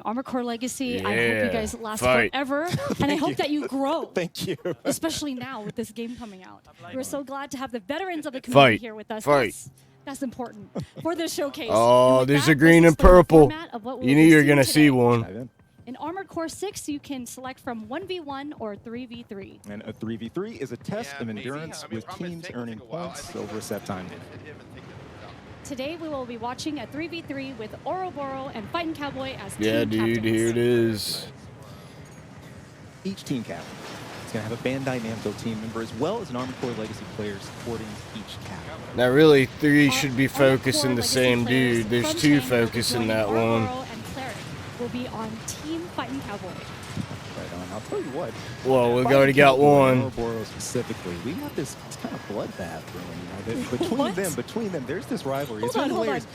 Armor Core Legacy. Yeah. I hope you guys last Fight. forever, and I hope that you grow. Thank you. Especially now with this game coming out. We're so glad to have the veterans of the community Fight. here with us. Fight. That's important for this showcase. Oh, And with there's that, a green let's and explain the purple. format of what You we'll knew be you were seeing gonna see today. one. Dive in. In Armored Core 6, you can select from 1v1 or 3v3. And a 3v3 is a test of endurance with teams earning points over a set time. Today we will be watching a 3v3 with Ouroboros and Fighting Cowboy as Yeah, team dude, captains. here it is. Each team captain is going to have a Bandai Namco team member as well as an Armored Core Legacy player supporting each captain. Now, really, three should be Armored Core focusing the Legacy same players dude. There's from two Chain will be focusing joining that one. Ouroboros and Cleric will be on Team Fighting Cowboy. Right on. I'll tell you what. Well, we've Fighting already got Cowboy and one. Ouroboros specifically, we have this kind of bloodbath brewing. Between What? them, there's this rivalry. Hold It's on, really hold hilarious.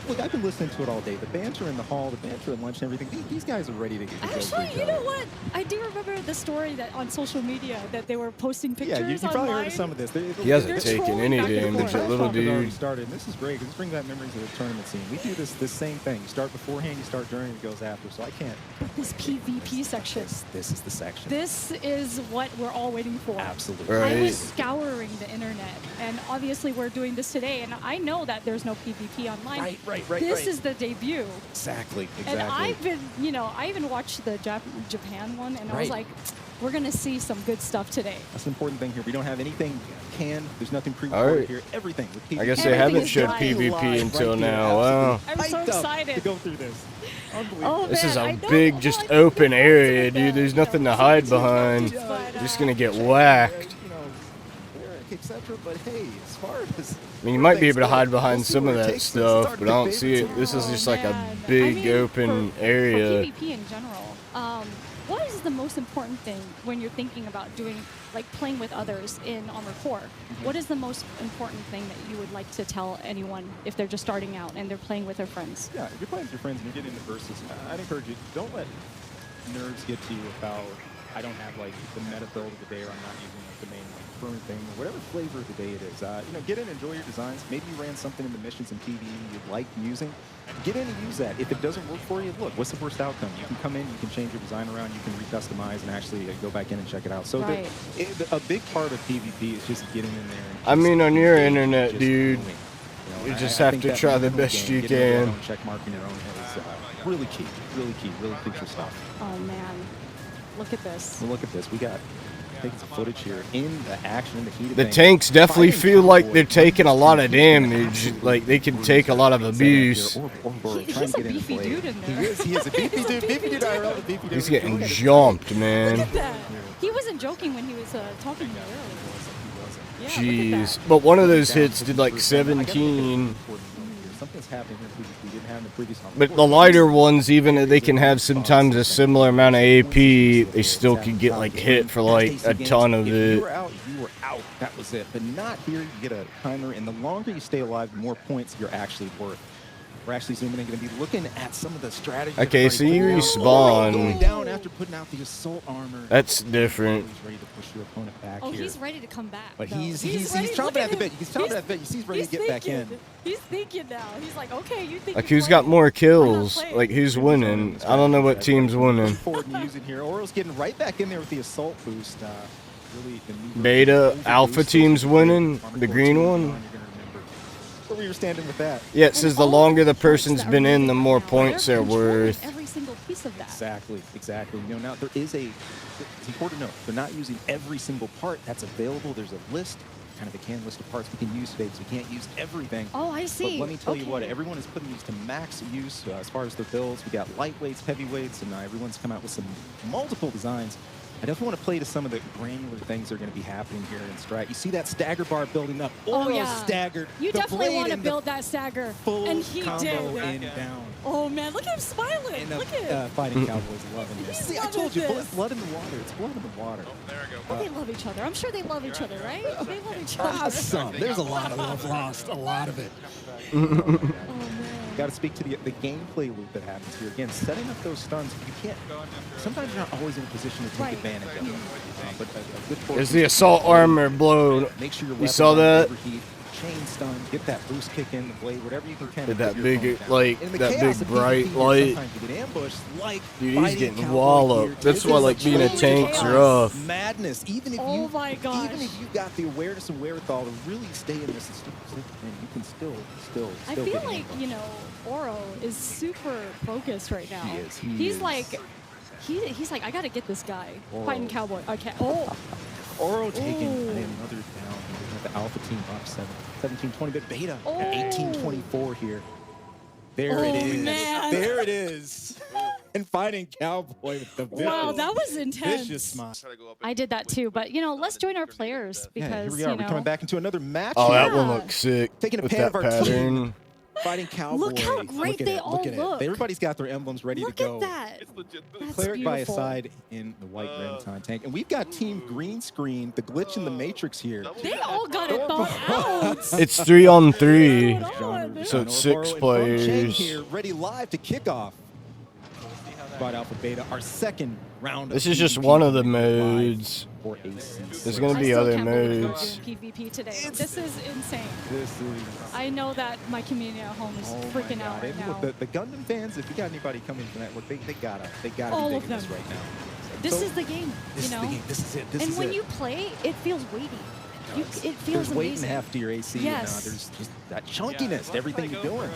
Look, I've been listening to it all day. The banter in the hall, the banter at lunch and everything. These guys are ready to go for Actually, each you other. know what? I do remember the story that on social media that they were posting pictures Yeah, you probably online. heard of some of this. He hasn't They're taken trolling any back and damage, forth. that little Has already dude. started. And this is great because this brings back memories of the tournament scene. We do this same thing. You start beforehand, you start during, it goes after. So I can't. This PvP section. This is the section. This is what we're all waiting for. Absolutely. Right. I was scouring the internet, and obviously we're doing this today, and I know that there's no PvP online. Right. This is the debut. Exactly. And I've been, I even watched the Japan one, and I was Right. like, we're going to see some good stuff today. That's an important thing here. We don't have anything canned. There's nothing All pre-recorded right. here. Everything with PvP. I guess they Everything haven't is showed live. PvP until Right here. now. Wow. I'm so Hyped up excited. to go through this. Unbelievable. Oh, This man, is I a know. big, Well, just I think open the area, fans dude. of There's the, nothing to team hide captains, behind. but, Just gonna get Check, whacked. etc. But hey, as far as I mean, you might be able to hide we'll behind see some of where it that takes us. It's stuff, hard but to I don't debate see it. it. This is just like a man. big I mean, open for area. PvP in general, what is the most important thing when you're thinking about doing, like playing with others in Armored Core? What is the most important thing that you would like to tell anyone if they're just starting out and they're playing with their friends? Yeah, if you're playing with your friends and you're getting into versus, I'd encourage you, don't let nerves get to you about, I don't have like the meta build of the day or I'm not using like the main like burn thing, or whatever flavor of the day it is. Get in, enjoy your designs. Maybe you ran something in the missions and PvE you'd like using. Get in and use that. If it doesn't work for you, look, what's the worst outcome? You can come in, you can change your design around, you can recustomize and actually go back in and check it out. So Right. a big part of PvP is just getting in there. And I mean, on your internet, just dude, doing. you I- just I have think to that try the mental best game, you getting your can. own check mark in your own head is really key, really crucial stuff. Oh man, look at this. Well, look at this. We got taking some footage here in the action, in the heat of The things. tanks definitely Fighting feel like Cowboy they're taking a lot of he's gonna damage. absolutely Like they can take a lot of abuse. He's a beefy dude in there. He is a beefy dude. Beefy dude IRL, a beefy dude. He's getting jumped, man. Look at that. He wasn't joking when he was talking to me earlier. Yeah, look at Jeez. that. But one of those hits did like 17. Something's happening here we didn't have in the previous one. But the lighter ones, even if they can have sometimes a similar amount of AP, they still could get like hit for like a ton of If it. you were out, you were out. That was it. But not here. You get a timer, and the longer you stay alive, the more points you're actually worth. We're actually zooming in, going to be looking at some of the strategy. Okay, so you Going respawn. down after putting out the assault armor. That's different. He's ready to push your opponent back Oh, here. he's ready to come back. But though. he's ready. chomping Look at the him. bit. He's chomping at the bit. He's ready to get back in. He's thinking now. He's like, okay, you think. Like you're who's got playing. more I'm kills? not playing. Like who's winning? I don't know what team's winning. Forward and using here. Orioles getting right back in there with the assault boost. Really, the new Beta, version of alpha boost. team's Those are winning, Armored the Core green 2 one. You're gonna remember where we were standing with that. Yeah, it And says the all longer of the points person's that are been in, moving the right more now, points they're controlling worth. Every single piece of that. Exactly. Now there is it's important to note, they're not using every single part that's available. There's a list, kind of a canned list of parts we can use today, because we can't use everything. Oh, I see. But let me tell you what, Okay. everyone is putting these to max use as far as their builds. We got lightweights, heavyweights, and everyone's come out with some multiple designs. I definitely want to play to some of the granular things that are going to be happening here in Strat. You see that stagger bar building up. Oh, Oro yeah. staggered. You the definitely blade want to and the build that stagger. full And he combo did. in down. Oh, man, look at him smiling. And Look at him. Fighting Cowboys loving this. He's See, I loving told you, this. blood in the water. It's blood in the water. Oh, they love each other. I'm sure they love each other, right? They love each other. Some. There's a lot of love lost. A lot of it. Oh, man. Got to speak to the gameplay loop that happens here. Again, setting up those stuns, you can't. Sometimes you're not always in a position to take Right. advantage of them. But a good There's the assault armor blown. Make sure your You saw weapons that? don't overheat. chain stun, get that boost kick in the blade, whatever you can kind Did of that put your big, opponent down. like, In the that chaos big of bright PvP here, light. sometimes you get ambushed, like Dude, he's Fighting getting Cowboy walloped. here. That's This why, is like, being a truly tank's chaos. rough. Madness. Even if Oh you, my gosh. even if you got the awareness and wherewithal to really stay in this, and you can still I get feel like, ambushed. you know, Oro is super focused right now. He is, he he's is. like, he's like, I gotta get this guy. Oro. Fighting Cowboy. Okay. Oh, Oro taking Ooh. another down. Here. The Alpha team up 17-20, but Beta Oh. at 18-24 here. There Oh, it is. man. There it is. And Fighting Cowboy with the wow, vicious- that was intense. vicious smile. I did that too, but you know, let's join our players Yeah, because here we are. you We're know, coming back into another match. Oh, here. that one Yeah. looks sick. Taking a with pan that of our pattern. team. Fighting Cowboy. Look how great at they it, all look. At look. it. Everybody's got their emblems ready look to go. at that. That's Cleric by his beautiful. side in the white Renton tank. And we've got Team Green Screen, the glitch in the Matrix here. They all got it thought out. It's 3-on-3. What's going on? So it's 6 Ouroboros and players. Feng Cheng here, ready live to kick off. Squad Alpha Beta, our second round. This of is just PvP one of the live modes. for AC. There's gonna I be still other can't believe we're modes. doing PvP today. It's- This is insane. This is. I know that my community at home is Oh my freaking God. out right And now. look, the Gundam fans, if you got anybody coming from that, look, they gotta All be of digging this them. right now. This So, is the game, This you know. is the game. This is it. This And is when it. you play, it feels weighty. It feels There's weight amazing. and heft to your AC, Yes. and there's just that chunkiness to everything you're doing.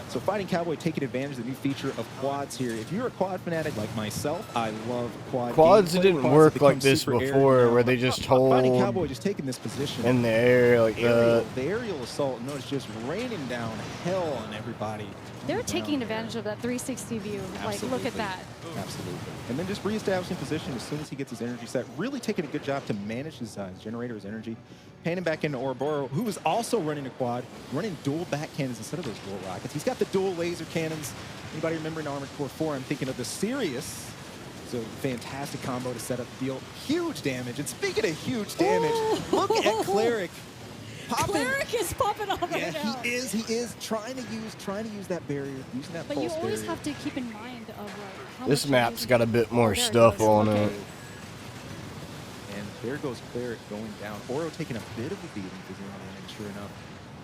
So Fighting Cowboy taking advantage of the new feature of quads here. If you're a quad fanatic like myself, I love quad Quads gameplay. didn't Quads work have like become this super airy before, now. where they just Fighting hold Cowboy just taking this position. in the air like aerial, that. the aerial assault, notice just raining down hell on everybody. They're down taking there. advantage of that 360 view. Like, look Absolutely. at that. Absolutely. And then just reestablishing position as soon as he gets his energy set. Really taking a good job to manage his generator, his energy. Panning back into Ouroboros, who is also running a quad, running dual back cannons instead of those dual rockets. He's got the dual laser cannons. Anybody remember in Armored Core 4? I'm thinking of the Sirius. So fantastic combo to set up the deal. Huge damage. And speaking of huge damage, look at Cleric. Popping. Cleric is popping off Yeah, right now. he is. He is trying to use that barrier, using that But you false always barrier. have to keep in mind of like how This much you're map's using got a it. bit more There it stuff goes. on Okay. it. And there goes Cleric going down. Oro taking a bit of a beating because and sure enough,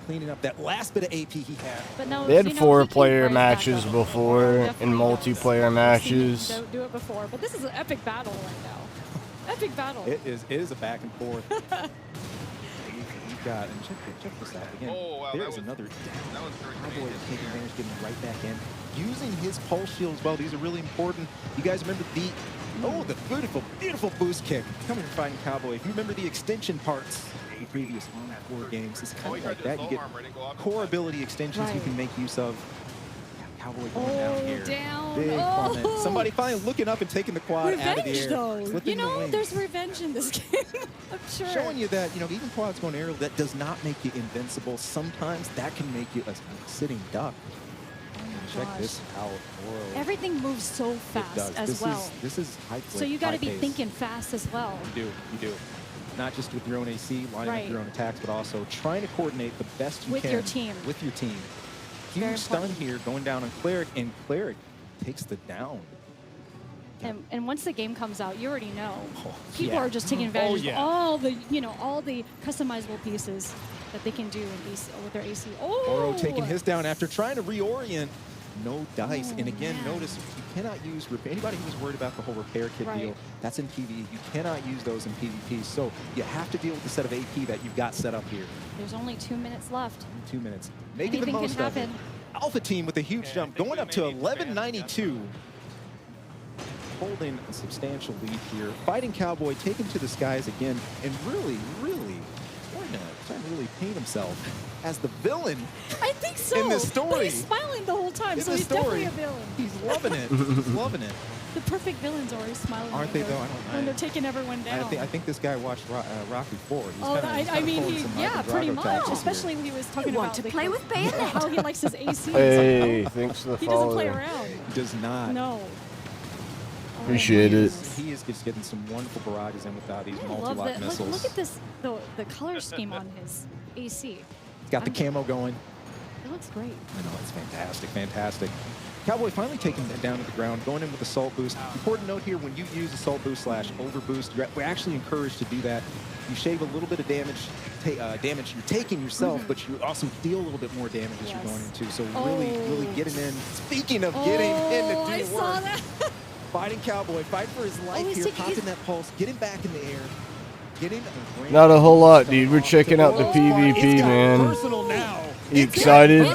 cleaning up that last bit of AP he had. But no, They had you know, 4-player he can rise back matches up. before, Definitely and does. multiplayer I've seen him matches. do it before, but this is an epic battle right now. Epic battle. It is a back and forth. You've got, and check this out again. Oh, wow, There's that was- another that was very Cowboy courageous. taking advantage, getting right back in. Using his pulse shield as well. These are really important. You guys remember the beautiful, beautiful boost kick coming from Fighting Cowboy. If you remember the extension parts in the previous Armored Core games, it's kind of like that. You get core ability extensions you Right. can make use of. Yeah, Cowboy going Oh, down here. down. Big Oh. comment. Somebody finally looking up and taking the quad out of the Revenge, air. though. Flipping You the know, wings. there's revenge in this game. I'm sure. Showing you that, even quads going aerial, that does not make you invincible. Sometimes that can make you a sitting duck. Check Gosh. this out. Whoa. Everything moves so It fast does. as well. This is high So flip, you got to high be pace. thinking fast as well. You do. Not just with your own AC, lining Right. up your own attacks, but also trying to coordinate the best you With can. your team. With your team. Very Huge stun important. here going down on Cleric, and Cleric takes the down. And once the game comes out, you already know. Oh, People yeah. are just taking advantage yeah. of all the customizable pieces that they can do in AC, with their AC. Oh! Oro taking his down after trying to reorient. No dice. Oh, And again, man. notice you cannot use anybody who's worried about the whole repair kit Right. deal. That's in PvE. You cannot use those in PvP. So you have to deal with the set of AP that you've got set up here. There's only 2 minutes left. 2 minutes. Making Anything the can most of it. happen. Alpha team with a huge jump, going up to 1192. Holding a substantial lead here. Fighting Cowboy taken to the skies again, and really trying to really paint himself as the villain. I think so. In this But story. he's smiling the whole time, In so this he's definitely story. a villain. He's loving it. He's loving it. The perfect villains always smiling. Aren't when they, they're- though? I don't know. When they're taking everyone down. I think this guy watched Rocky 4. He's Oh, kinda, he's I kinda mean, pulling some yeah, Ivan pretty Drago much. tactics here. Especially when he was talking want about to the- play with bandits? how he likes his AC. Hey, thanks for the He doesn't play follow. around. He does not. No. Appreciate He it. is just getting some wonderful barrages in without these I love multi-lock that. missiles. Look at this, the color scheme on his AC. He's got the camo going. It looks great. I know, it's fantastic, fantastic. Cowboy finally taking it down to the ground, going in with Assault Boost. Important note here, when you use Assault Boost / Overboost, we're actually encouraged to do that. You shave a little bit of damage you're taking yourself, but you also deal a little bit more damage as you're going into. So really getting in. Speaking of getting in to do I work. saw that. Fighting Cowboy, fight for his life he's here, taking popping his- that pulse, getting back in the air, getting Not a whole lot, dude. We're checking out the PvP, man. Personal now. You excited?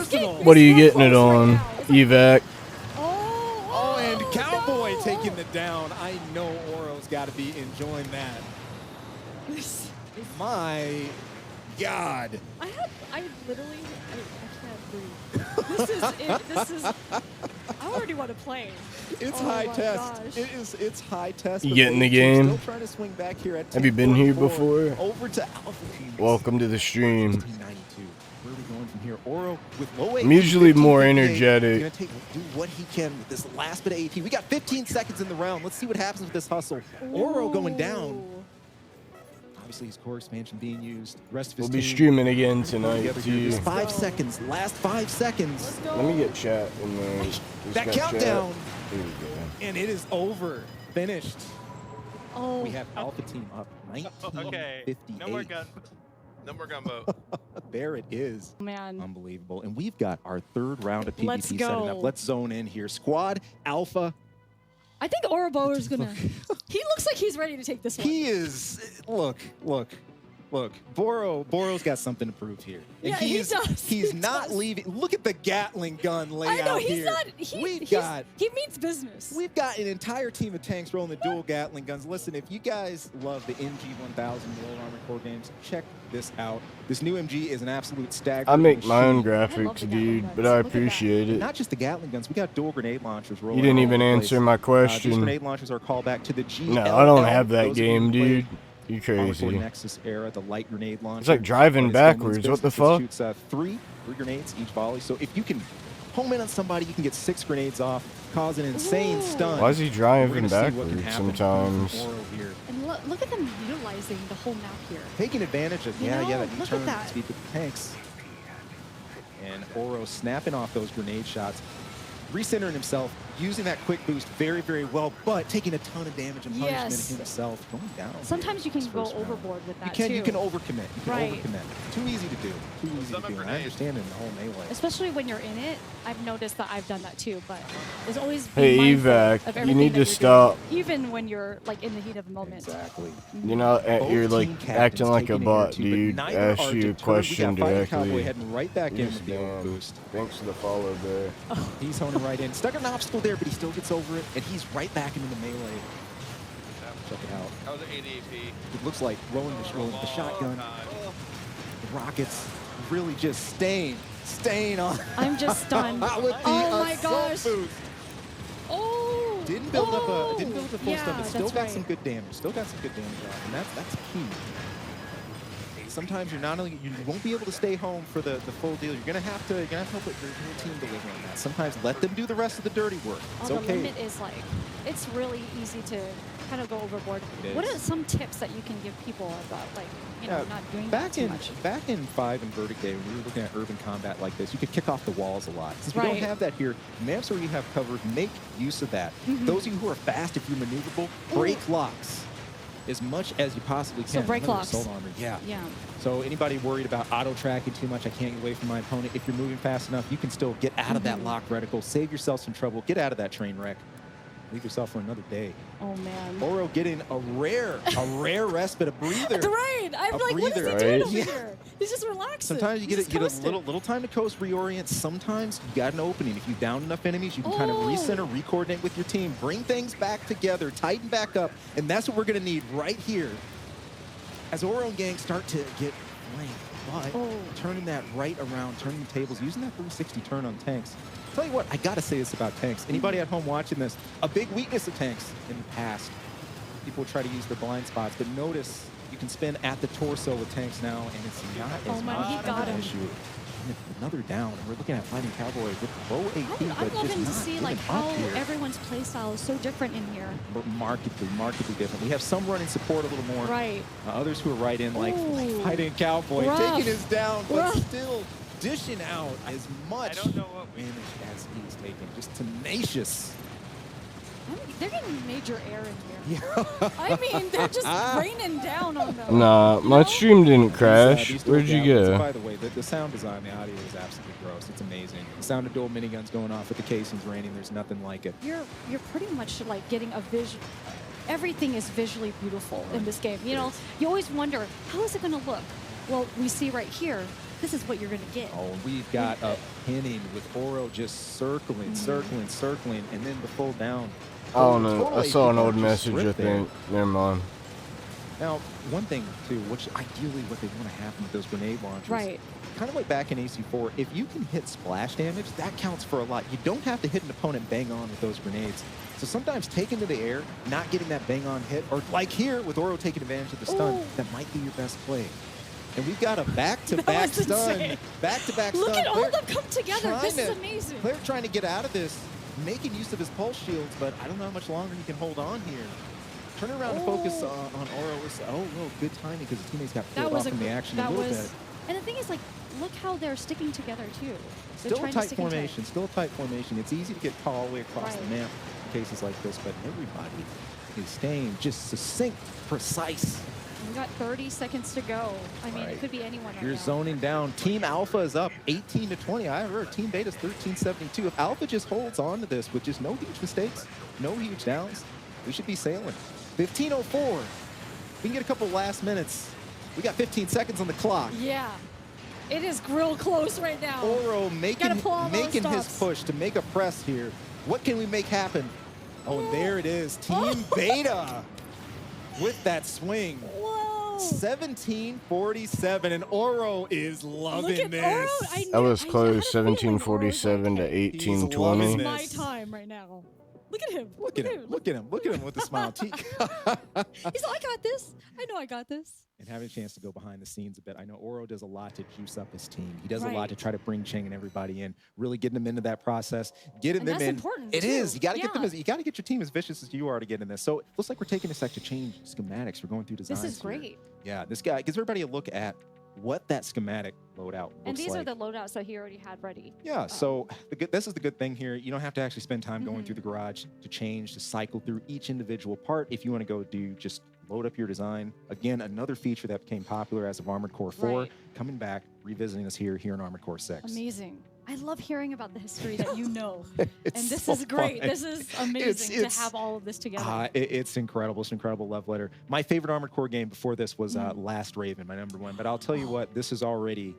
What are you getting it on? Evac. Oh, and Cowboy taking the down. I know Oro's got to be enjoying that. My God. I literally, I can't breathe. This is it. This is, I already want to play. It's Oh high my test. gosh. It's high test. You but get in the Lane Two game? Still trying to swing back here at Have you been here 10:44. before? Over to Alpha Team. Welcome to the stream. 1692. Where are we going from here? Oro with low AP. I'm usually more 1558. energetic. Gonna do what he can with this last bit of AP. We got 15 seconds in the round. Let's see what happens with this hustle. Oro going down. Ooh. Obviously, his core expansion being used. The rest of his We'll be team streaming again together tonight, here. too. Just 5 go. seconds. Last 5 seconds. Let's go. Let me get chat in there. Who's That got chat? countdown. Here we go. And it is over. Finished. Oh. We have Alpha Team up 1958. Okay. No more gun. No more gunboat. There it is. Man. Unbelievable. And we've got our third round of PvP Let's setting go. up. Let's zone in here. Squad Alpha. I think Orobo is gonna. He looks like he's ready to take this one. He is. Look. Boro's got something to prove here. And Yeah, he does. He's He not does. leaving. Look at the Gatling gun layout I know he's here. not. He means business. We've got an entire team of tanks rolling the dual Gatling guns. Listen, if you guys love the MG-1000 World Armor Corps games, check this out. This new MG is an absolute stagger. I make my own machine. love graphics, the dude, Gatling but guns. I Look at that. appreciate it. Not just the Gatling guns, we got dual grenade launchers rolling. You didn't all even over the place. answer my These question. grenade launchers are a callback to the GLL. No, I don't have that Those of you game, who played dude. You Armored Core crazy. Nexus era, the light grenade launcher. It's like driving But it's Gunman's backwards. What the business. It fuck? shoots three grenades each volley. So if you can home in on somebody, you can get 6 grenades off, cause an insane Ooh. stun. Why is he We're driving gonna see what can backwards happen sometimes? from Oro here. And look at them utilizing the whole map here. Taking advantage of, You know, that look at turn that. speed with the tanks. And Oro snapping off those grenade shots, recentering himself, using that quick boost very, very well, but taking a ton of damage and punishment Yes. himself, going down. Sometimes you can this go first round. overboard with that You can too. overcommit. You can Right. overcommit. Too easy to do. Too easy to Summon do. And I grenade. understand in the whole melee. Especially when you're in it, I've noticed that I've done that too. But there's always Hey, be mindful Evac, of you everything need that to you're stop. doing, even when you're like in the heat of the moment. Exactly. You know, Both you're like team captains acting like a taking it bot, here, too, but dude. neither Ask are you a deterred. question We got Fighting Cowboy directly. heading right back in Yes, with the damn. boost. Thanks for the follow there. He's honing right in. Stuck on an obstacle there, but he still gets over it, and he's right back into the melee. Check it out. That was an 80 AP. It looks like rolling the shotgun. The rockets really just staying on. I'm just stunned. with the Oh my assault gosh. boost. Oh. Didn't build up oh. a full yeah, stun, but still that's got right. some good damage. Still got some good damage off, and that's key. Sometimes you're not only you won't be able to stay home for the full deal. You're gonna have to let your team deliver on that. Sometimes let them do the rest of the dirty work. It's The okay. limit is like, it's really easy to kind of go overboard. It What is. are some tips that you can give people about like, you know, Yeah, not doing that back too in much? back in 5 and Verdict Day, when we were looking at urban combat like this, you could kick off the walls a lot. Since we don't Right. have that here, maps where you have covered, make use of that. Mhm. Those of you who are fast, if you're maneuverable, break locks as much as you possibly can. So break Remember, locks. assault armor, yeah. Yeah. So anybody worried about auto tracking too much, I can't get away from my opponent. If you're moving fast enough, you can still get out of that Mhm. lock reticle, save yourself some trouble, get out of that train wreck, leave yourself for another day. Oh man. Oro getting a rare respite, a breather. Right. I'm A like, what is he breather, doing right? over Yeah. here? He's just relaxing. Sometimes you He's get just a coasting. little time to coast, reorient. Sometimes you got an opening. If you down enough enemies, you can kind of Oh. recenter, recoordinate with your team, bring things back together, tighten back up, and that's what we're going to need right here as Oro and gang start to get flanked. But Oh. turning that right around, turning the tables, using that 360 turn on tanks. Tell you what, I got to say this about tanks. Anybody at home watching this, a big weakness of tanks in the past. People try to use their blind spots, but notice you can spin at the torso with tanks now, and it's not as Oh, man, he much got of an him. issue. And another down, and we're looking at Fighting Cowboy with low AP, I'm but loving just to not see giving like up how here. everyone's play style is so different in here. Markedly different. We have some running support a little more. Right. Others who are right in, like Ooh. Fighting Cowboy, Rough. taking us down, but Rough. still dishing out as much don't know what we- damage as he's taking. Just tenacious. I mean, they're getting major air in here. Yeah. I mean, they're just raining down on them. Nah, my stream didn't crash. These dual Where'd you javelins, go? By the way, the sound design, the audio is absolutely gross. It's amazing. The sound of dual miniguns going off with the casings raining, there's nothing like it. You're pretty much like getting a vision. Everything is visually beautiful in this game. You know, you always wonder, how is it going to look? Well, we see right here, this is what you're going to get. Oh, and we've got a pinning with Oro just circling, circling, and then the full down. Oh no, Total I saw an AP old just message, I ripped there. think. Never mind. Now, one thing, too, which ideally what they want to happen with those grenade launchers. Right. Kind of like back in AC4, if you can hit splash damage, that counts for a lot. You don't have to hit an opponent bang on with those grenades. So sometimes taking to the air, not getting that bang on hit, or like here with Oro taking advantage of the stun, Ooh. that might be your best play. And we've got a back-to-back That was stun. insane. Back-to-back Look stun. at all of them come together. trying This is to- amazing. Claire trying to get out of this, making use of his pulse shields, but I don't know how much longer he can hold on here. Turn around and focus on Oro. Oh, well, good timing because his teammates got That pulled was off in the action a that little was, bit. and the thing is, like, look how they're sticking together too. They're Still a trying to tight stick in formation, still a tight formation. It's easy to get caught all the way across the Right. map in cases like this, but everybody is staying just succinct, precise. We got 30 seconds to go. I mean, Right. it could be anyone right You're now. zoning down. Team Alpha is up 18 to 20. I heard Team Beta's 13-72. If Alpha just holds on to this with just no huge mistakes, no huge downs, we should be sailing. 15:04. We can get a couple last minutes. We got 15 seconds on the clock. Yeah, it is real close right now. Oro making pull all those his stops. push to make a press here. What can we make happen? Oh, and there it is. Team Beta with that swing. Whoa! 17:47, and Oro is loving Look at this. Oro. That was I had a close, feeling Oro's 1747 to like, loving 1820. It's this. my time right now. Look at him. Look at him. Look at him. Look at him with a smile. He's like, I got this. I know I got this. And having a chance to go behind the scenes a bit. I know Oro does a lot to juice up his team. He does a lot Right. to try to bring Cheng and everybody in, really getting them into that process, getting And them that's in. important, It too. is. You got to get them. Yeah. You got to get your team as vicious as you are to get in this. So it looks like we're taking a sec to change schematics. We're going through designs. This is here. great. Yeah, this guy gives everybody a look at what that schematic loadout looks And these like. are the loadouts that he already had ready. Yeah, so this is the good thing here. You don't have to actually spend time going Mm-hmm. through the garage to change, to cycle through each individual part. If you want to go do just load up your design. Again, another feature that became popular as of Armored Core 4, Right. coming back, revisiting us here in Armored Core 6. Amazing. I love hearing about the history that you know. It's And this so is great. fun. This is amazing It's- to have all of this together. It's incredible. It's an incredible love letter. My favorite Armored Core game before this was Last Raven, my number one. But I'll tell you what, this is already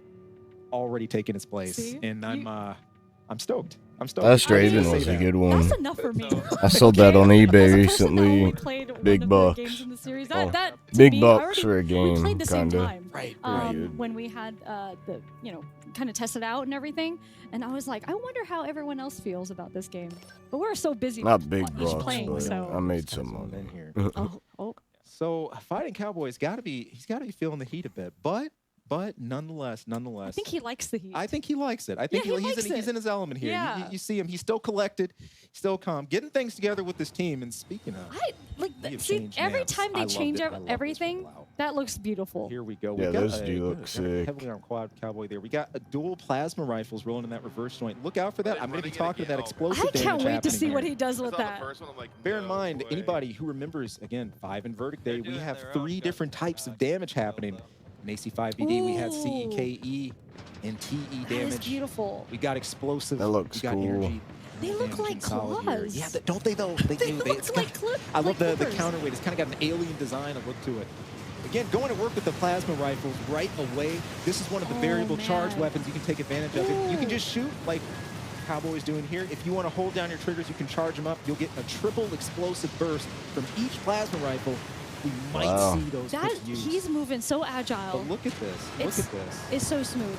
taken its place, See? and I'm stoked. I'm stoked. Last I mean, Raven say was a that. good one. That's enough for me. I sold that on eBay As a person that recently. only played Big one of bucks. the games in the series, Oh, that to big me, I bucks already- for a We game, played the same kinda. time. Right. When we had the kind of tested out and everything, and I was like, I wonder how everyone else feels about this game. But we're so busy Not big each bucks, playing, but so I made some on money. in here. oh, So Fighting Cowboy's got to be feeling the heat a bit, but nonetheless, I think he likes the heat. I think he likes it. I think Yeah, he likes he's it. in his element here. Yeah. You see him. He's still collected, still calm, getting things together with this team. And speaking of, I like We have see changed every maps. time I they love change it. I love this everything. rollout. That looks beautiful. Here we go. Yeah, we got those do look sick. Heavily armed quad cowboy there. We got a dual plasma rifles rolling in that reverse joint. Look out for that. I'm going to be talking to that explosive I can't damage wait to happening see what here. he does I with saw that. the first one, I'm like, Bear in no mind, way. anybody who remembers, again, 5 in Verdict Day, They're we doing have their own 3 different stuff. types of damage happening. In AC5BD, we had Ooh. CEKE and TE That is damage. beautiful. We got explosive. That looks we got cool. energy. They look damage like and solid here. claws. Yeah, don't they though? They do. look it's like got- I love like the clippers. counterweight. It's kind of got an alien design, a look to it. Again, going to work with the plasma rifles right away. This is one of the Oh, variable charge man. weapons you can take advantage of. You can Ooh. just shoot like Cowboy's doing here. If you want to hold down your triggers, you can charge them up. You'll get a triple explosive burst from each plasma rifle. We might Wow. see those That get used. he's moving so agile. But look at this. It's- Look at this. It's so smooth.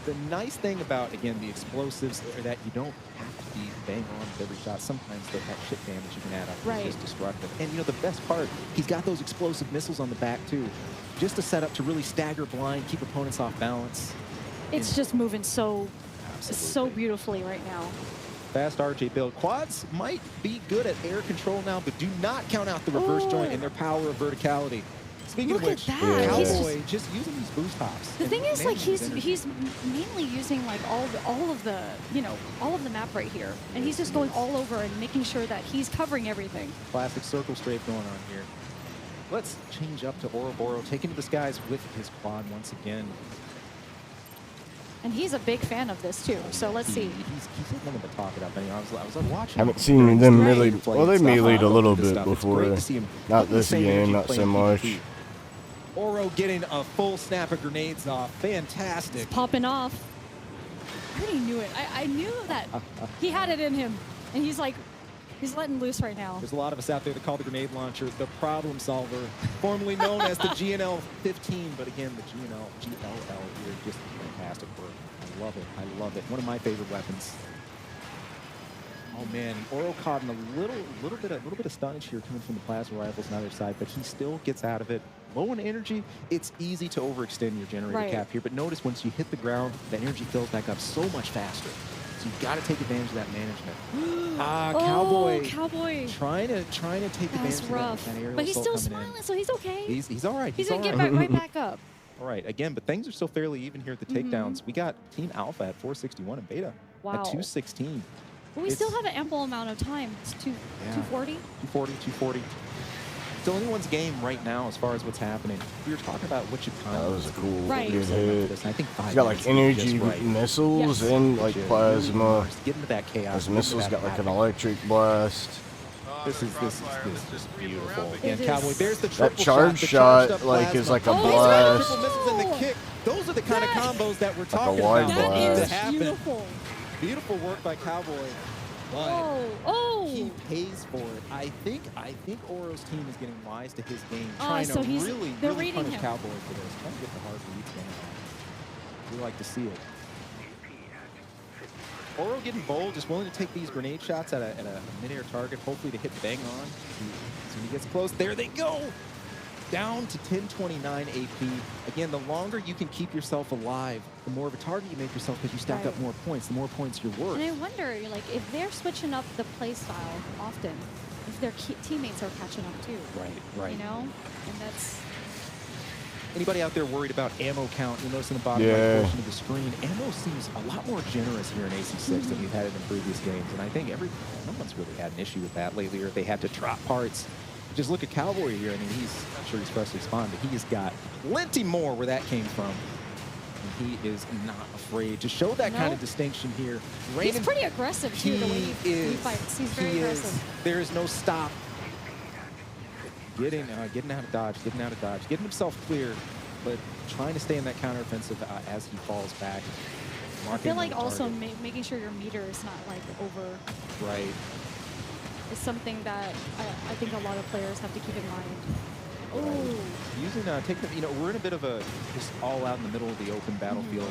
The nice thing about, again, the explosives are that you don't have to be bang on with every shot. Sometimes that shit damage you can add up Right. is just destructive. And, the best part, he's got those explosive missiles on the back, too. Just a setup to really stagger blind, keep opponents off balance. It's just moving so Absolutely. beautifully right now. Fast RJ build. Quads might be good at air control now, but do not count out the reverse Oh. joint and their power of verticality. Speaking Look of which, at that. He's Cowboy just using these boost hops. The and thing is, like, managing his energy. he's mainly using like all of the all of the map right here, and he's just going all over and making sure that he's covering everything. Classic circle strafe going on here. Let's change up to Ouroboros, taking to the skies with his quad once again. And he's a big fan of this too. So let's see. He's hitting them to talk it up. I mean, I was watching. Haven't seen them Right. melee. Well, they meleeed a little bit It's before. great to see him Not putting the this same game, energy not so playing much. PvP. Oro getting a full snap of grenades off. Fantastic. Popping off. I already knew it. I knew that he had it in him, and he's letting loose right now. There's a lot of us out there that call the grenade launcher the problem solver, formerly known as the GNL-15, but again, the GLL here, just fantastic work. I love it. I love it. One of my favorite weapons. Oh man, Oro caught in a little bit of stunnage here coming from the plasma rifles on the other side, but he still gets out of it. Low in energy, it's easy to overextend your generator Right. cap here, but notice once you hit the ground, that energy fills back up so much faster. So you've got to take advantage of that management. Oh, Cowboy. Cowboy. Trying to take That's advantage rough. of that aerial But he's assault still coming in. smiling, so he's okay. He's all right. He's all gonna get right. right back up. All right, again, but things are still fairly even here at the takedowns. We got Team Alpha at 461 and Beta Wow. at 216. But we still have an ample amount of time. It's 240. 240. Still anyone's game right now as far as what's happening. We were talking about what you kind That of was a cool Right. good hit. I think He's got like energy missiles Yes. and like plasma. Get into that chaos. His get into missiles that got like an havoc. electric blast. This is Crossfire was just beating beautiful. around Again, It Cowboy, is. there's the That triple charge the shot charged up like plasma. is like a Oh, he's got blast. Triple missiles and the kick. Those are the kind of combos that we're talking wide about. blast. That needs That to is happen. beautiful. Beautiful work by Cowboy. But Oh, he pays for it. I think Oro's team is getting wise to his game, Ah, trying so to he's- really they're really reading punish him. Cowboy for this. Trying to get the hard reads going on. We like to see it. Oro getting bold, just willing to take these grenade shots at a mid-air target, hopefully to hit bang on. So he gets close. There they go. Down to 1029 AP. Again, the longer you can keep yourself alive, the more of a target you make yourself because you stack Right. up more points. The more points you're worth. and I wonder, like, if they're switching up the play style often, if their teammates are catching up too. Right. You know, and that's Anybody out there worried about ammo count? You'll notice in the bottom Yeah. right portion of the screen, ammo seems a lot more generous here in AC6 than we've had it in previous games. And I think no one's really had an issue with that lately, or they had to drop parts. Just look at Cowboy here. I mean, I'm sure he's pressed to respond, but he has got plenty more where that came from. And he is not afraid to show that kind of Nope. distinction here. he's Raiden, pretty aggressive too. The way he fights, he's very aggressive. There is no stop. Getting out of dodge, getting himself clear, but trying to stay in that counteroffensive as he falls back. I feel like the also target. making sure your meter is not like over Right. is something that I think a lot of players have to keep in mind. Oh, Using we're in a bit of a just all out in the middle of the open battlefield.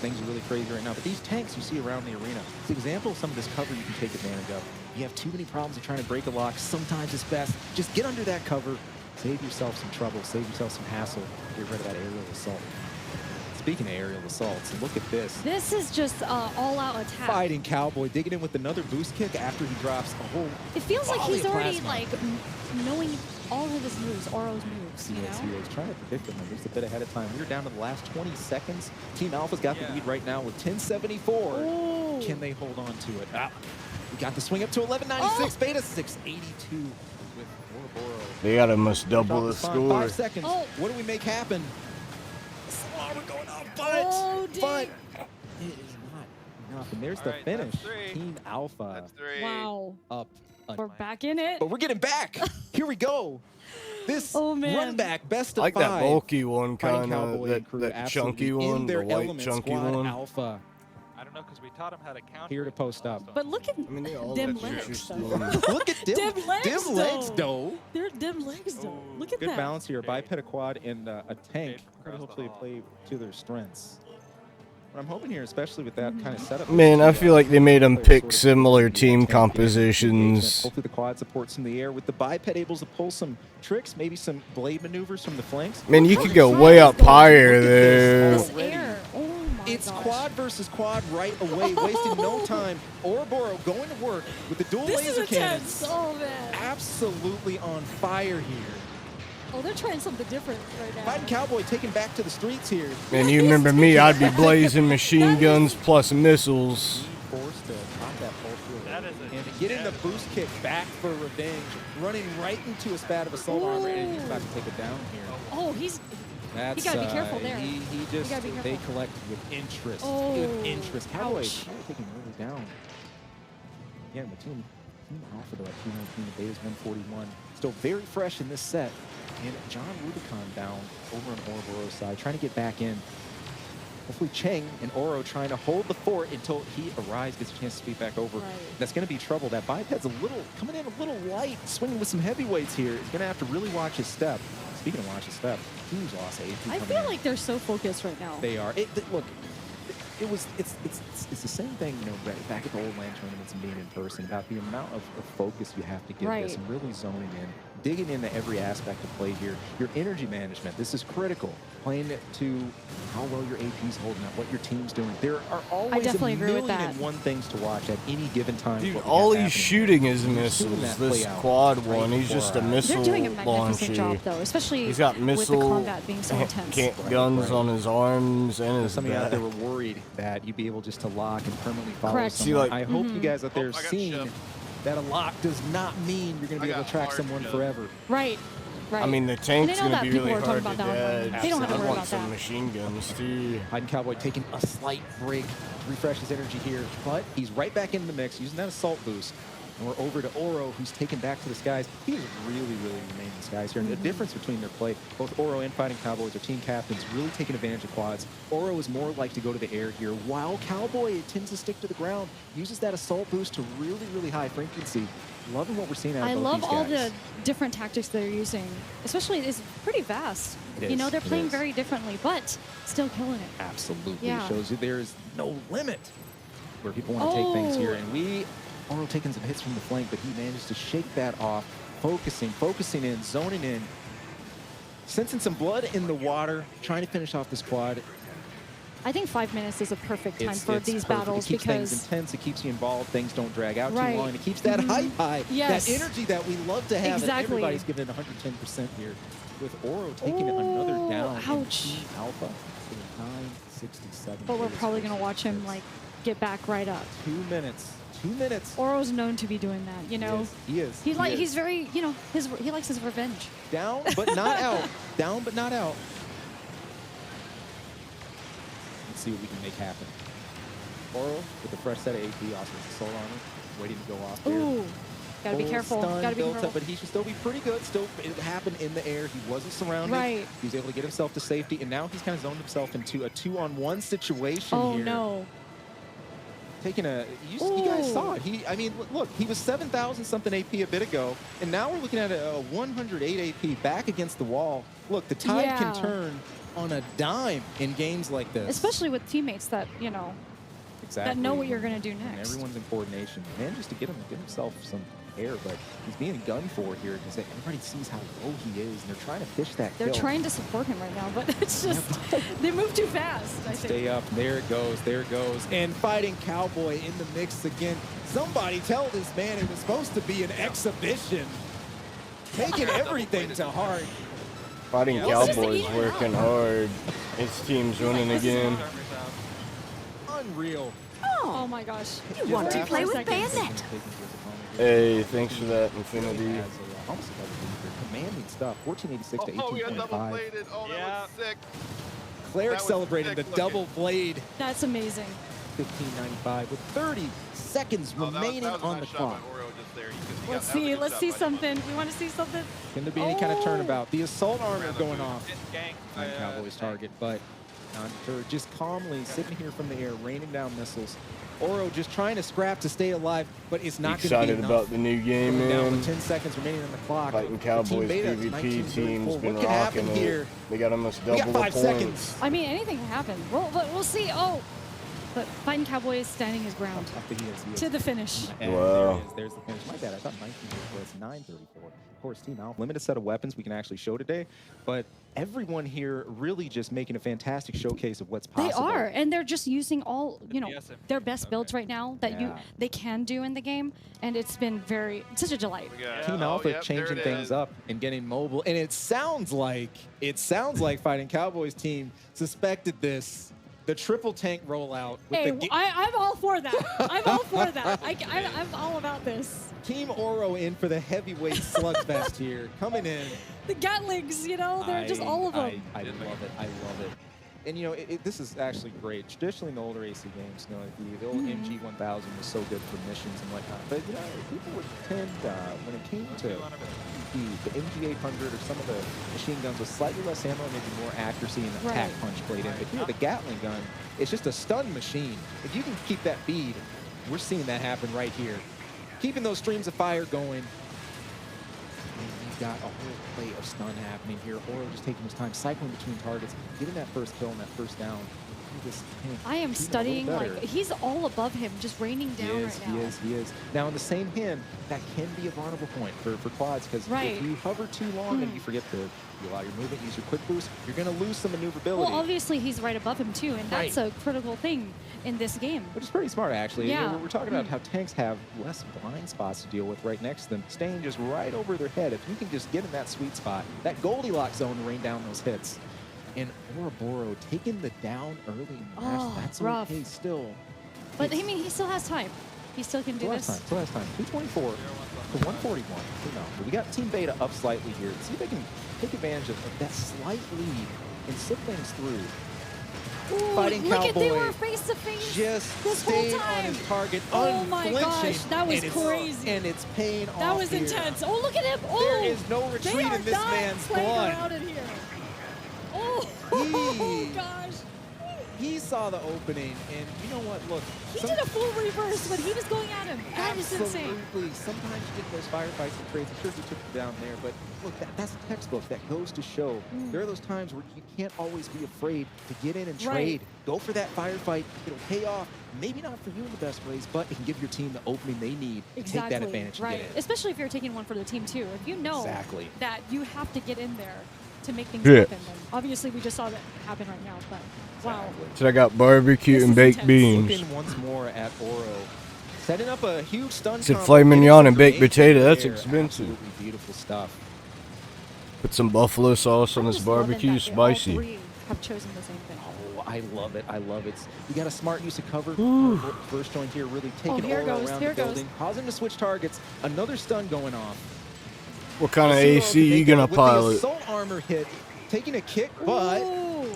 Things are really crazy right now. But these tanks you see around the arena, it's an example of some of this cover you can take advantage of. You have too many problems of trying to break a lock. Sometimes it's best just get under that cover, save yourself some trouble, save yourself some hassle, get rid of that aerial assault. Speaking of aerial assaults, look at this. this is just all-out attack. Fighting Cowboy, digging in with another boost kick after he drops a whole It feels like volley he's of already plasma. like knowing all of his moves, Oro's moves. You Yes, know? he is trying to predict them at least a bit ahead of time. We're down to the last 20 seconds. Team Alpha's got the lead right now with 1074. Oh. Can they hold on to it? We got the swing up to 1196. Beta 682 with Ouroboros. They got almost double the Top score. 5 seconds. Oh. What do we make happen? Slow armor going off, but Oh, but dang. it is not enough. And there's All the right, finish. that's three. Team Alpha That's 3. Wow. up. We're back in it. But we're getting back. Here we go. This Oh, man. run back, best of I like 5. that bulky one, Fighting kind Cowboy of and crew, that absolutely chunky in one, the their white element, chunky Squad one. Alpha. I don't know, because we taught him how to count. Here to post up. But look at I mean, they all them look legs, interesting. though. Look at dim Dim legs, legs, though. though. They're dim legs, though. Look at Good that. balance here. A biped, a quad, and a tank. across the Hopefully hall. play to their strengths. What I'm hoping here, especially with that kind of setup. Man, I feel like they made them players pick sort of similar tank team engagement. compositions. Hopefully the quad supports in the air. With the biped able to pull some tricks, maybe some blade maneuvers from the flanks. Man, you Look could at go that. way up higher Look at there. this. This Already. air. Oh my It's gosh. quad versus quad right away, wasting no time. Ouroboros going to work with the dual This laser is cannons. intense. Oh man. Absolutely on fire here. Oh, they're trying something different right now. Fighting Cowboy taken back to the streets here. And you remember me, I'd be blazing machine guns plus missiles. Being forced to pop that full field. That is a And getting the boost kick back for revenge. Running right into a spat of assault armor, and he's about to take it down here. Oh, he's That's, gotta be careful there. He just, gotta be they careful. collected with interest. Oh, With interest. Cowboy ouch. taking really down. Again, the team Alpha, though, at 219, the Betas 141. Still very fresh in this set. And John Rubicon down over on Ouroboros side, trying to get back in. Hopefully Cheng and Oro trying to hold the fort until he arrives, gets a chance to speed back over. Right. That's going to be trouble. That biped's coming in a little light, swinging with some heavyweights here. He's going to have to really watch his step. Speaking of watch his step, huge loss AP I coming feel in. like they're so focused right now. They are. Look, it's the same thing, you know, back at the old LAN tournaments and being in person, about the amount of focus you have to give Right. this and really zoning in, digging into every aspect of play here. Your energy management, this is critical. Playing it to how well your AP's holding up, what your team's doing. There are always definitely a agree with million that. and one things to watch at any given time. Dude, what we all have he's happening. shooting is You're seeing missiles. that This play out quad right one, he's before just a our eyes. missile They're doing a magnificent launcher. job, though, especially He's got with the missile combat being so intense. guns Right. on his arms and his Some of you out back. there were worried that you'd be able just to lock and permanently follow Correct. See, someone. like- I hope you guys out there Oh, I got seeing shoved. that a lock does not mean you're going to be I able got to track hard someone shoved. forever. Right. Right. I mean, the And tank's I know going to that be people really are talking hard to about that online. dodge. They don't have to I worry want about some that. machine guns, too. Hiding Cowboy taking a slight break, refresh his energy here, but he's right back into the mix using that assault boost. And we're over to Oro, who's taken back to the skies. He is really remaining in the skies here. And the difference between their play, both Oro and Fighting Cowboys are team captains, really taking advantage of quads. Oro is more like to go to the air here, while Cowboy tends to stick to the ground, uses that assault boost to really high frequency. Loving what we're seeing out of I both love these all guys. the different tactics they're using. Especially, it's pretty vast. It You know, is, they're it playing is. very differently, but still killing it. Absolutely. Yeah. It shows you there is no limit where people want to take things here. Oh. And Oro taking some hits from the flank, but he managed to shake that off, focusing in, zoning in, sensing some blood in the water, trying to finish off this quad. I think 5 minutes is a perfect time for It's these perfect. battles it keeps things because intense, it keeps you involved, things don't drag out Right. too long, and it keeps that hype high, Yes. that energy that we love to have, and Exactly. everybody's giving it 110% here. With Oro taking another Ooh, down in ouch. Team Alpha for 967. but we're It is probably first going to watch him six. like get back right up. 2 minutes. 2 minutes. Oro's known to be doing that, you know. He is. He's very, you know, he likes his revenge. down but not out. Down but not out. Let's see what we can make happen. Oro with the fresh set of AP, also with the soul armor, waiting to go off there. Ooh, gotta be Full careful. stun Gotta be built careful. up, but he should still be pretty good. Still, it happened in the air. He wasn't surrounded. Right. He was able to get himself to safety, and now he's kind of zoned himself into a 2-on-1 situation Oh here. no. Taking you guys Ooh. saw it. I mean, look, he was 7,000 something AP a bit ago, and now we're looking at a 108 AP back against the wall. Look, the tide Yeah. can turn on a dime in games like this. Especially with teammates that, you know, exactly. that know what you're gonna do And next. everyone's in coordination. Manages to get himself some air, but he's being gunned for here because everybody sees how low he is, and they're trying to fish that They're kill. trying to support him right now, but it's just they move too fast. I think. Stay up. There it goes. There it goes. And Fighting Cowboy in the mix again. Somebody tell this man it was supposed to be an exhibition. Taking everything to heart. Fighting Yeah, let's just Cowboys eat it working up. hard. His team's winning again. Unreal. Oh my gosh. You want to Just play after with seconds. Bayonet? Hey, thanks for that, Infinity. Almost a double leader. Commanding stuff. 1486 to Oh, we got double 18.5. bladed. Oh, that Yeah. was sick. Cleric That was celebrating the sick looking. double blade. That's amazing. 1595 with 30 seconds Oh, that was- remaining that was a on nice the shot clock. by Oreo just there. He Let's got- that was a see. good Let's shot see by him. something. We want to see something. Can there be any kind of Oh. turnabout? The assault armor Rather going move. off. Gang. On Cowboys target, but not deterred. Just calmly sitting here from the air, raining down missiles. Oro just trying to scrap to stay alive, but it's not going to be Excited enough. about the new game, Going down man. with 10 seconds remaining on the clock. Fighting The Cowboys Team Beta is PvP 1934. team's been What could happen rocking here? it. They got almost We double got the 5 points. seconds. I mean, anything can happen. We'll see. Oh, But Fighting Cowboy is standing his ground I think he is. to the finish. And Wow. there it is. There's the finish. My bad. I thought 19 was 9:34. Of course, Team Alpha. Limited set of weapons we can actually show today, but everyone here really just making a fantastic showcase of what's They possible. are, and they're just using all, you know, BSM. their best builds Okay. right now that Yeah. they can do in the game, and it's been such a delight. We got Team oh, Alpha yep, changing there it things is. up and getting mobile, and it sounds like Fighting Cowboys team suspected this. The triple tank rollout with Hey, the I'm all for that. I'm all for that. I'm all about this. Team Oro in for the heavyweight slugfest here, coming in. The Gatlings, you know, they're just all of them. I love it. I love it. And you know, this is actually great. Traditionally, in the older AC games, you know, the old Mm-hmm. MG 1000 was so good for missions and whatnot. But you know, people would tend when it came to the MG 800 or some of the machine guns with slightly less ammo, maybe more accuracy and attack Right. punch played in. But here, the Gatling gun, it's just a stun machine. If you can keep that bead, we're seeing that happen right here. Keeping those streams of fire going. And you've got a whole play of stun happening here. Oro just taking his time, cycling between targets, getting that first kill and that first down. This tank I am even a little studying, better. like, he's all above him, just raining He down is, right now. he is. Now, in the same hand, that can be a vulnerable point for quads, because Right. if you hover too long and you forget to allow your movement, use your quick boost, you're going to lose some maneuverability. Well, obviously he's right above him too, and that's Right. a critical thing in this game. Which is pretty smart, actually. Yeah. We're talking about how tanks have less blind spots to deal with right next to them, staying just right over their head. If you can just get in that sweet spot, that Goldilocks zone to rain down those hits. And Ouroboros taking the down early in the match, Oh, that's rough. okay still. But I mean, he still has time. He still can do Still this. has time, still has time. 224 to 141. Team Alpha. We got Team Beta up slightly here. See if they can take advantage of that slight lead and slip things through. Ooh, Fighting look at they Cowboy were face to face Just this whole staying on time. his target, Oh my unflinching, gosh, that was and it's- crazy. And it's paying off. That was here. intense. Oh, look at him. Oh, There is no they retreat are in this not man's playing blood. around in here. Oh, He- gosh. He saw the opening, and you know what? Look, He did a full reverse when he was going at him. That is insane. absolutely. Sometimes you get those firefights and trades. I'm sure he took it down there, but look, that's a textbook. That goes to show there are those times where you can't always be afraid to get in and Right. trade. Go for that firefight. It'll pay off. Maybe not for you in the best ways, but it can give your team the opening they need to Exactly. take that advantage right. and get in. Especially if you're taking one for the team too. If you know Exactly. that you have to get in there to make things Yeah. happen, then obviously we just saw that happen right now. But wow. Exactly. So I got barbecue This and is baked intense. beans. Looking once more at Oro. Setting up a huge stun Said combo, filet getting mignon some and baked grenades potato, in that's there. expensive. Absolutely beautiful stuff. Put some buffalo sauce on I'm this just loving barbecue, that they all spicy. three have chosen the same thing. Oh, I love it. I love it. You got a smart use of cover. Ooh. First joint here, really taking here Oro goes, around here the goes. building, causing him to switch targets. Another stun going off. What kind of Zero AC to you make it gonna with the pilot? assault armor hit, taking a kick, but Ooh.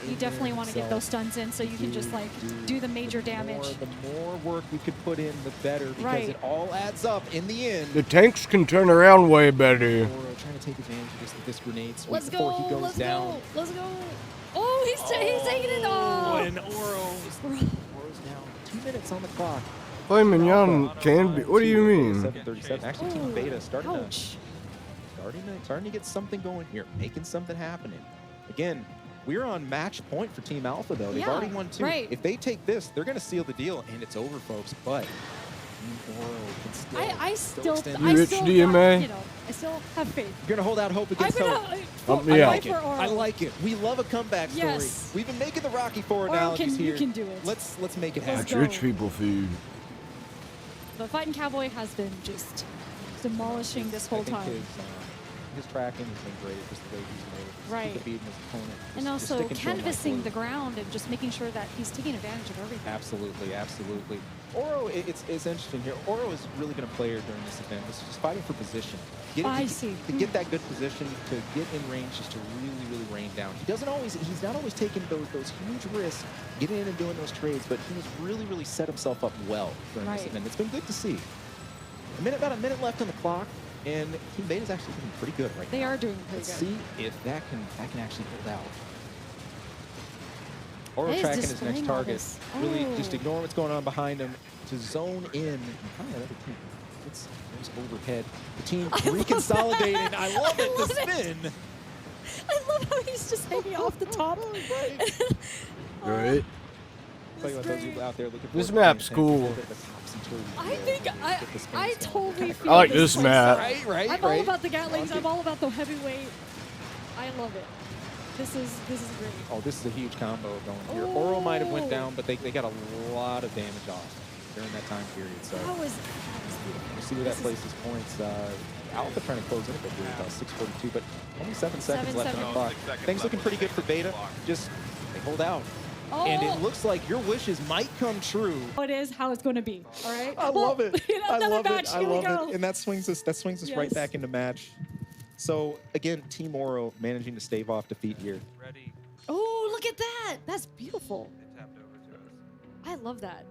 You definitely want to get those stuns in so you can just like do the major damage. The more work we could put in, the better, because Right. it all adds up in the end. The tanks can turn around way better. Oro trying to take advantage of this grenade sweep Let's before go. he goes Let's down. go. Let's go. Oh, he's taking it. Oh. And Oro's down. 2 minutes on the clock. Filet mignon can be. What do you mean? 7:37. Actually, Team Ooh, Beta starting ouch. to get something going here, making something happening. Again, we're on match point for Team Alpha, though. They've Yeah, already won 2. right. If they take this, they're going to seal the deal, and it's over, folks. But Team Oro can still, I still, extend You I rich still, DMA? you know, I still have faith. You're going to hold out hope I'm against hope. gonna me I out. like fight it. for Oro. I like it. We love a comeback story. Yes. We've been making the Rocky Four Oro analogies can- here. you can do it. Let's make it Let's happen. That's go. rich people food. But Fighting Cowboy has been just demolishing this whole I think time. His tracking has been great, just the way he's made it. Just Right. keep the beat in his opponent. And Just also sticking to him like canvassing glue. the ground and just making sure that he's taking advantage of everything. Absolutely, absolutely. Oro, it's interesting here. Oro is really going to play her during this event. This is just fighting for position. I see. To get that good position, to get in range, just to really, really rain down. He's not always taking those huge risks, getting in and doing those trades, but he's really, really set himself up well during this Right. event. It's been good to see. About a minute left on the clock, and Team Beta's actually doing pretty good right now. They are doing pretty Let's good. see if that can actually hold out. Oro It is tracking his displaying next all target. this. Really Oh. just ignoring what's going on behind him to zone in. Find that other team. It's overhead. The team I love reconsolidating. that. I love it. I love The it. spin. I love how he's just hanging off the top. Right. Tell you what, those people out there looking for This the map's thing, cool. get the topsy-turvy I feel, think get the spins I going. totally feel I like this this play map. style. Right, I'm all right. about the Gatlings. Awesome. I'm all about the heavyweight. I love it. This is great. Oh, this is a huge combo going here. Oh. Oro might have went down, but they got a lot of damage off during that time period. So That was beautiful. you see where that places points. Alpha trying to close in a bit here, about 6:42, but only 7 seconds left on the No, clock. 6 seconds Things left looking with pretty good 6 for Beta. clock. Just they hold out. Oh, And it looks like your wishes might come true. it is how it's going to be. All right. I Well, love it. I another love match. it. I Here we love go. it. And that swings us right Yes. back into match. So again, Team Oro managing to stave off defeat here. Ready. Oh, look at that. That's beautiful. They tapped over to us. I love that.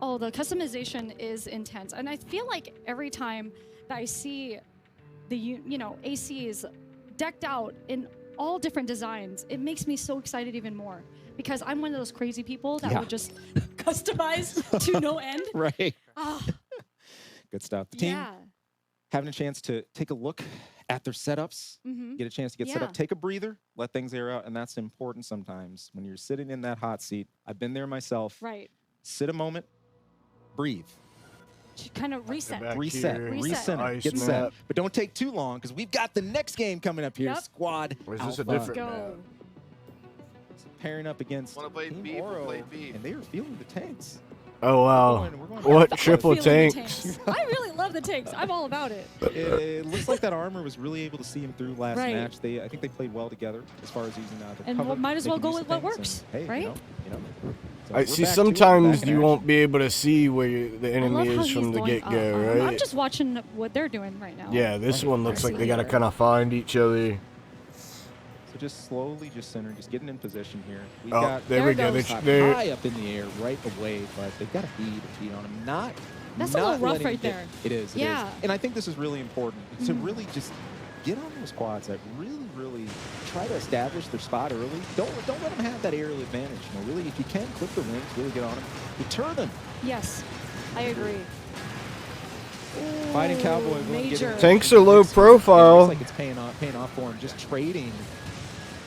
Oh, the customization is intense. And I feel like every time that I see the, ACs decked out in all different designs, it makes me so excited even more. Because I'm one of those crazy people that Yeah. would just customize to no end. Right. Ah, Good stuff. The team yeah. having a chance to take a look at their setups, Hmm. get a chance to get set Yeah. up, take a breather, let things air out. And that's important sometimes when you're sitting in that hot seat. I've been there myself. Right. Sit a moment, breathe. To kind of reset. Back Reset, here. Reset. recenter, Ice get set. map. But don't take too long because we've got the next game coming up here. Yep. Squad Or is this a Alpha. different Go. pairing up against Wanna play Team beef? We'll Oro, play beef. and they are feeling the tanks. Oh wow. We're going What back to triple I'm feeling the tanks? I really love the tanks. I'm all about it. It looks like that armor was really able to see him through last Right. match. I think they played well together as far as using the And cover. might as well making go use with of what things, works, and, hey, right? You know. So I we're see. back to it, Sometimes back in you action. won't be able to see where the I love enemy how is from he's the going get up. go, I'm right? just watching what they're doing right now. Yeah, this one looks like they gotta Here. kind of find each other. So just slowly, just centering, just getting in position here. We Oh, got there There we it go. goes. They're high up in the air right away, but they've got a beat on him. That's a not little rough letting right him get- there. It is. It Yeah. is. And I think this is really important to really just get on those quads that really try to establish their spot early. Don't let them have that aerial advantage. Really, if you can, clip the wings, really get on them, deter them. Yes, I agree. Fighting Cowboy will get Major. in- Tanks are low It profile. looks like it's paying off for him. Just trading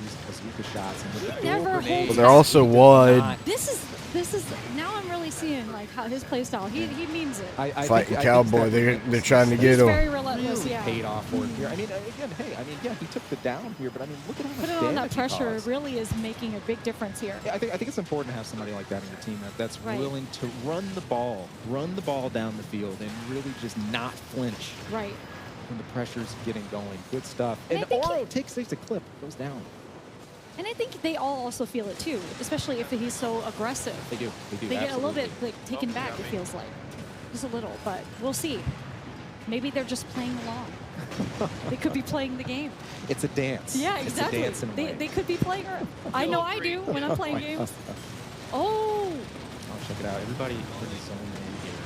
these bazooka shots and with He the dual never holds grenades, Well, they're also he does wide. not- This is now I'm really seeing like how his play style. He means it. I Fighting think Cowboy, that they're relentlessness trying to that get He's him. very relentless. really Yeah. paid off for him here. I mean, again, yeah, he took the down here, but I mean, look at all the Putting on that damage he pressure caused. really is making a big difference here. Yeah, I think it's important to have somebody like that in your team that's Right. willing to run the ball down the field, and really just not flinch Right. when the pressure's getting going. Good stuff. And I And think Oro takes a clip, goes down. And I think they all also feel it too, especially if he's so aggressive. They do. They get a little bit absolutely. like taken back. It feels like just a little, but we'll see. Maybe they're just playing along. They could be playing the game. It's a dance. Yeah, It's exactly. a dance in a way. They could be playing. I know I do when I'm playing games. Oh, Oh, check it out. Everybody pretty zone in here.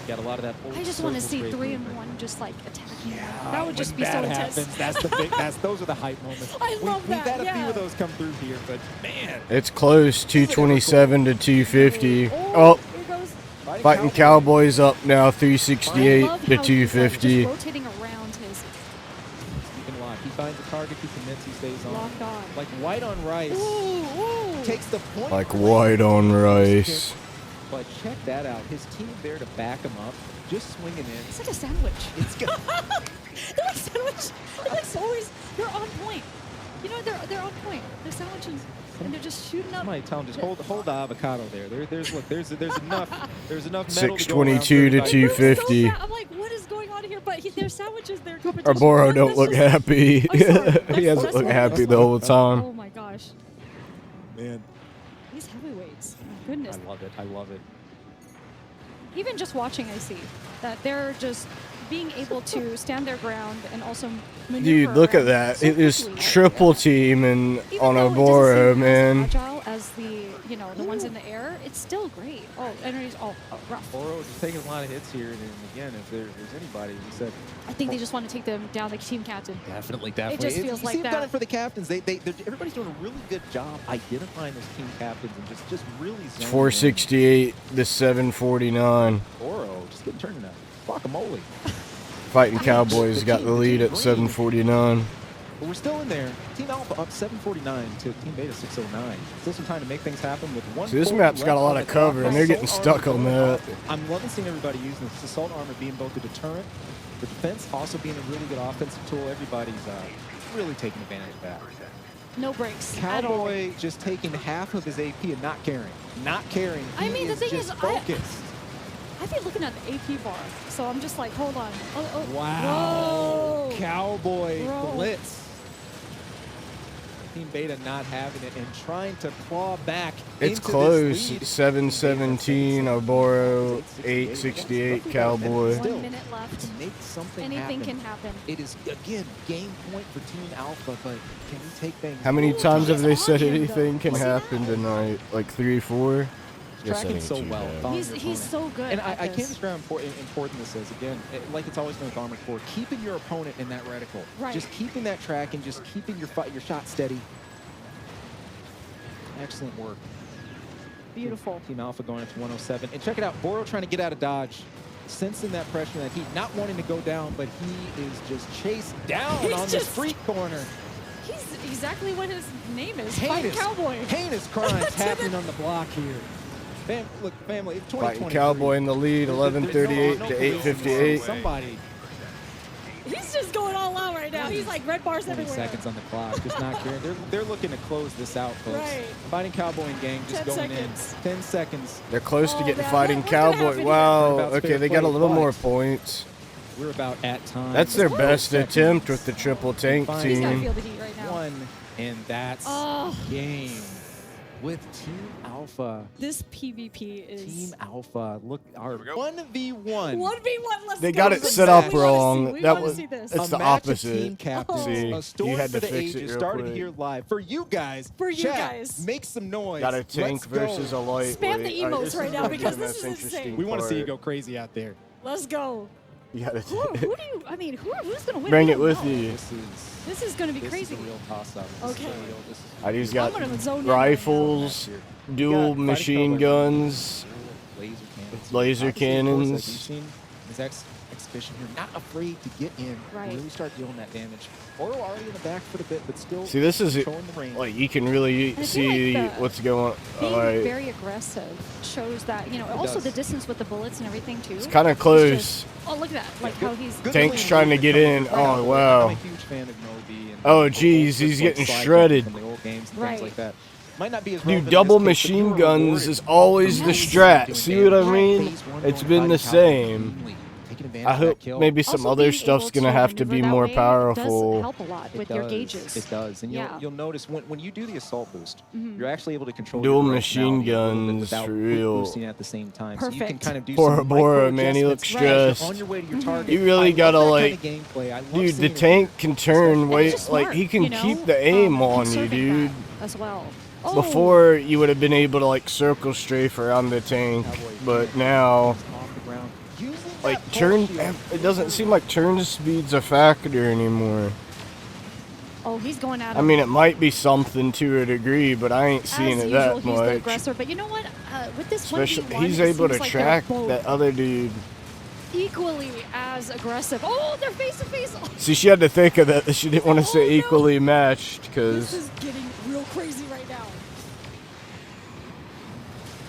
Got a lot of that old I just want to circle see straight 3 movement. and 1 just like attacking. That would just When be so that intense. happens, that's the big. Those are the hype moments. I love We've that, had a few yeah. of those come through here, but man, It's close, 227 to 250. Oh, Oh, here goes. Fighting Cowboys up now, I 368 love to how he's, like, 250. just rotating around his keeping locked. He finds a target, he commits, he stays on. locked on. Like white on rice, Ooh, ooh. takes the point. Like white on rice. But check that out. His team there to back him up, just swinging in. It's like a sandwich. It's good. They're like sandwich. They're like always. They're on point. You know, they're on point. They're sandwiches, and they're just shooting up. Somebody tell him just hold the avocado there. There's enough metal to go around 622 to for everybody. 250. So I'm like, what is going on here? But their sandwiches, their competition. Arboro Like, don't that's look just- happy. I'm sorry. He hasn't That's looked what- happy the whole time. Oh my gosh, Man, these heavyweights. My goodness. I love it. I love it. Even just watching, I see that they're just being able to stand their ground and also maneuver. Dude, look at around that. so It is quickly. triple teaming Even on though it doesn't Arboro, seem man. as agile as the the ones in the air, it's still great. Oh, and he's rough. Oro is taking a lot of hits here, and again, if there's anybody, he said I think they just want to take them down like team captain. definitely. just feels you like see them done that. it for the captains. Everybody's doing a really good job identifying those team captains and just really. It's zoning in. 468 to 749. Oro just getting turned into guacamole. Fighting Cowboys got the lead at 7:49. But we're still in there. Team Alpha up 749 to Team Beta 609. Still some time to make things happen with one. See, this map's got a lot of cover, and they're getting stuck on that. I'm loving seeing everybody using this assault armor being both a deterrent, the defense also being a really good offensive tool. Everybody's really taking advantage of that. No breaks at all. Cowboy just taking half of his AP and not caring. Not caring. I mean, the thing just is, focused. I've been looking at the AP bar, so I'm just like, hold on. Oh, Wow. Whoa. Cowboy Bro. blitz. Team Beta not having it and trying to claw back. It's into close. This lead. 7:17, Oboro, 8:68, Cowboy. 1 minute left. To make something Anything happen. can happen. It is, again, game point for Team Alpha, but can we take things? How many Ooh, times have he's they on said him, though. anything can See happen that? tonight? Like 3, 4? Tracking so well. following He's your he's opponent. so good. And at I can't this. describe how important this is. Again, like it's always been with Armored Core, keeping your opponent in that reticle. Right. Just keeping that track and just keeping your shot steady. Excellent work. Beautiful. Team Alpha going up to 107. And check it out, Boro trying to get out of dodge. Sensing that pressure, that heat, not wanting to go down, but he is just chased down He's on this just- street corner. He's exactly what his name is. Fighting Cowboy. Heinous crimes happening on the block here. Look, family, it's 2023. Fighting Cowboy in the lead, 11:38 to 8:58. Somebody. He's just going all out right now. He's like red bars 20 everywhere. seconds on the clock, just not caring. They're looking to close this out, folks. Right. Fighting Cowboy and gang just 10 going seconds. in. 10 seconds. They're close to Oh, getting man, Fighting what's gonna Cowboy. happen Wow. here? Okay, they got a little Fair play, more but- points. We're about at time. That's their 12 best seconds. attempt with the triple tank Fine. He's got to team. feel the heat right now. One, and that's Oh. game with Team Alpha. This PvP is Team Alpha, look, our we go. 1v1. 1v1. Let's They go. got it Let's set go. up We wanna wrong. see- we That wanna was- see this. it's the match of opposite. team captains. See, A story you had for to the fix it ages real started quick. here live for you guys. For you Chat, guys. make some noise. Got a tank Let's go. versus a lightweight. Spam the All emotes this right is now gonna be because the this most is interesting insane. We want to see you part. go crazy out there. Let's go. You gotta Who do you? I mean, who's gonna win? Bring We it don't with know. you. This is gonna be This crazy. is a real toss-up. Okay. He's I'm got gonna zone in right now. rifles, dual machine guns, Laser cannons. laser Obviously, of course, cannons. like we've seen his exhibition here, not afraid to get in, Right. really start dealing that damage. Oro already in the back foot a bit, but still See, this is controlling the range. like you can really I feel see like the- what's going on. Being Like, very aggressive shows that, you know, also does. the distance with the bullets and everything too. it's kind of It's close. just- oh, look at that! Like Good- how he's. good Tank's lane trying to movement get coming in. from Oh, Cowboy. wow. I'm a huge fan of Moby. And Oh, the geez, old he's foot getting cycle shredded. From the old games and Right. things like that. Might not be as Dude, relevant double in this case, but you machine were guns rewarded is always the Yes. strat. See what I Right. mean? Phase one It's going been the Fighting Cowboy same. cleanly, taking advantage I of that hope kill. maybe some Also other being stuff's able gonna have to maneuver be that more way does powerful. help a lot It with your does. gauges. It does, and Yeah. you'll notice when you do the assault boost, Mhm. you're actually able to control Dual your machine directionality a little bit guns, without for quick real. boosting at the same time. So you can Perfect. kind of do Bora some Bora, micro man, he looks adjustments as you're stressed. on your way to your Mhm. target. You really I love gotta, that like- kind of gameplay. I love Dude, the seeing it. tank can turn And way it's just like smart, he can you know? keep the aim on you, conserving dude. that as well. Oh, Before you would have been able to like circle strafe around the tank, Cowboy but can't now off the ground. Using like that turn pulse shield. it doesn't seem like turn speed's a factor anymore. oh, he's going at him. I mean, it might be something to a degree, but I ain't seeing as it usual, that he's the much. aggressor. But you know what? With this Especially 1v1, he's it able to seems like they're track both that other dude. equally as aggressive. Oh, they're face to face. Oh, See, she had to think of that. She didn't want to Oh, say no. equally matched this because is getting real crazy right now.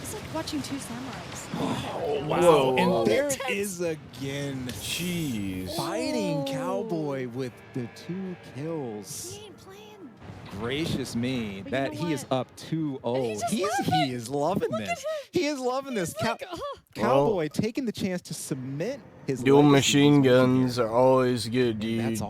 It's like watching two samurais. Oh, wow. Whoa. And there Intense. it is again. jeez. Fighting Oh. Cowboy with the 2 kills. He ain't playing. Gracious me, But you that know he is what? up 2-0. And he's just loving He it. is loving Look at this. him. He is loving this. He's like, oh. Cowboy taking the chance to cement his Dual legacy machine he's making guns here. are always good, And dude. that's